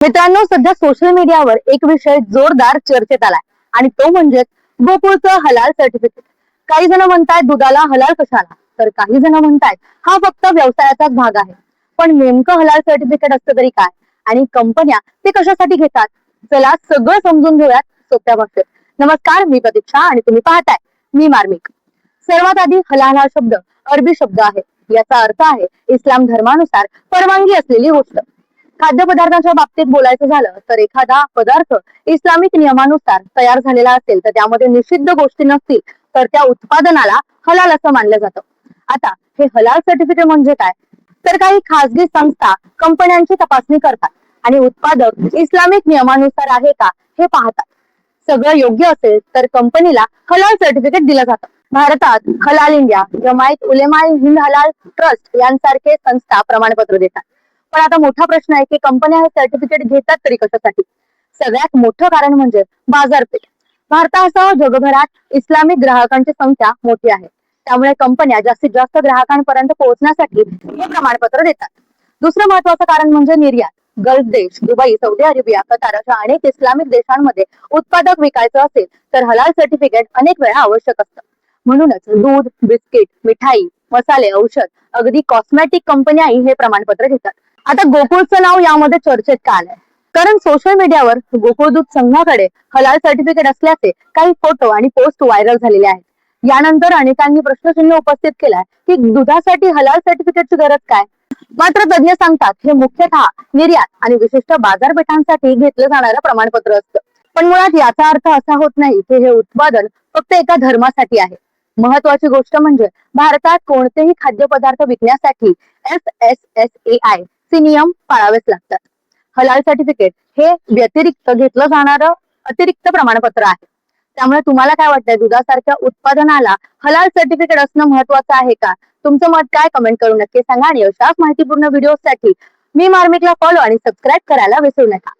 मित्रांनो, सध्या सोशल मीडियावर एक विषय जोरदार चर्चेत आलाय आणि तो म्हणजे गोकुळचं हलाल सर्टिफिकेट. काही जण म्हणतायत दुधाला हलाल कशाला, तर काही जण म्हणतायत हा फक्त व्यवसायाचाच भाग आहे. पण नेमकं हलाल सर्टिफिकेट असतं तरी काय आणि कंपन्या ते कशासाठी घेतात, चला सगळं समजून घेऊयात सोप्या भाषेत. नमस्कार, मी प्रतीक्षा आणि तुम्ही पाहताय मी मार्मिक. सर्वात आधी हलाल हा शब्द अरबी शब्द आहे. याचा अर्थ आहे इस्लाम धर्मानुसार परवानगी असलेली गोष्ट. खाद्यपदार्थांच्या बाबतीत बोलायचं झालं तर एखादा पदार्थ इस्लामिक नियमानुसार तयार झालेला असेल तर त्यामध्ये निषिद्ध गोष्टी नसतील तर त्या उत्पादनाला हलाल असं मानलं जातं. आता हे हलाल सर्टिफिकेट म्हणजे काय, तर काही खासगी संस्था कंपन्यांची तपासणी करतात आणि उत्पादक इस्लामिक नियमानुसार आहे का हे पाहतात. सगळं योग्य असेल तर कंपनीला हलाल सर्टिफिकेट दिलं जातं. भारतात हलाल इंडिया, जमायत उलेमाए हिंद हलाल ट्रस्ट यांसारखे संस्था प्रमाणपत्र देतात. पण आता मोठा प्रश्न आहे की कंपन्या हे सर्टिफिकेट घेतात तरी कशासाठी. सगळ्यात मोठं कारण म्हणजे बाजारपेठ. भारतासह जगभरात इस्लामिक ग्राहकांची संख्या मोठी आहे, त्यामुळे कंपन्या जास्तीत जास्त ग्राहकांपर्यंत पोहोचण्यासाठी हे प्रमाणपत्र देतात. दुसरं महत्वाचं कारण म्हणजे निर्यात. गल्फ देश, दुबई, सौदी अरेबिया, कतार अशा अनेक इस्लामिक देशांमध्ये उत्पादक विकायचं असेल तर हलाल सर्टिफिकेट अनेक वेळा आवश्यक असतं. म्हणूनच दूध, बिस्किट, मिठाई, मसाले, औषध, अगदी कॉस्मेटिक कंपन्याही हे प्रमाणपत्र घेतात. आता गोकुळचं नाव यामध्ये चर्चेत का आलंय, कारण सोशल मीडियावर गोकुळ दूध संघाकडे हलाल सर्टिफिकेट असल्याचे काही फोटो आणि पोस्ट व्हायरल झालेले आहेत. यानंतर अनेकांनी प्रश्नचिन्ह उपस्थित केलाय की दुधासाठी हलाल सर्टिफिकेटची गरज काय. मात्र तज्ञ सांगतात हे मुख्यतः निर्यात आणि विशिष्ट बाजारपेठांसाठी घेतलं जाणारं प्रमाणपत्र असतं. पण मुळात याचा अर्थ असा होत नाही की हे उत्पादन फक्त एका धर्मासाठी आहे. महत्वाची गोष्ट म्हणजे भारतात कोणतेही खाद्यपदार्थ विकण्यासाठी FSSAI चे नियम पाळावेच लागतात. हलाल सर्टिफिकेट हे व्यतिरिक्त घेतलं जाणारं अतिरिक्त प्रमाणपत्र आहे. त्यामुळे तुम्हाला काय वाटतंय, दुधासारख्या उत्पादनाला हलाल सर्टिफिकेट असणं महत्वाचं आहे का? तुमचं मत काय कमेंट करून नक्की सांगा आणि अशाच माहितीपूर्ण व्हिडिओसाठी मी मार्मिकला फॉलो आणि सबस्क्राईब करायला विसरू नका.